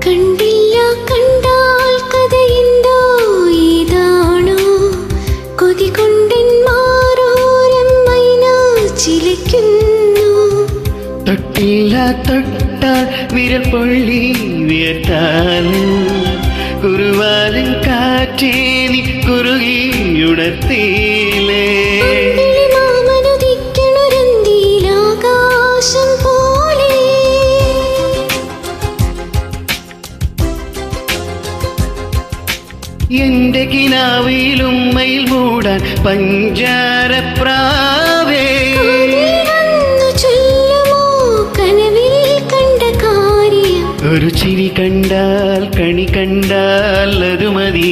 കണ്ടില്ല കണ്ടാൽ കഥയുണ്ടോ ഏതാണോ കൊതി കൊണ്ടൻ മാറോരം മൈന ചിലയ്ക്കുന്നു. തൊട്ടില്ല തൊട്ടാൽ വിരൽ പൊള്ളി വിയർത്താലും കുറുവാലൻ കാറ്റേ നീ കുറുകിയുണർത്തിയിലേ. ആകാശം പോലെ എന്റെ കിനാവിലുമ്മയിൽ മൂടാൻ പഞ്ചാരപ്രാവേ ഒരു ചിരി കണ്ടാൽ കണി കണ്ടാൽ അത് മതി.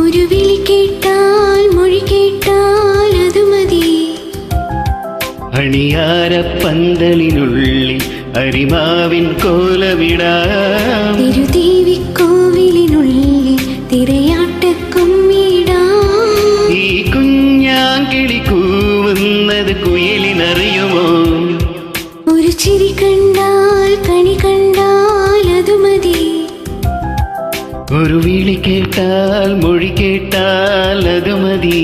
ഒരു വിളി കേട്ടാൽ മൊഴി കേട്ടാൽ അത് മതി. അണിയാരപ്പന്തലിനുള്ളിൽ അരിമാവിൻ കോലമിടാം. തിരുദേവിക്കോവിലിനുള്ളിൽ തിരയാട്ടക്കുമ്മിടാം. ഈ കുഞ്ഞാങ്കിളി കൂവുന്നത് കുയിലിനറിയുമോ? ഒരു ചിരി കണ്ടാൽ കണി കണ്ടാൽ അത് മതി. ഒരു വിളി കേട്ടാൽ മൊഴി കേട്ടാൽ അത് മതി.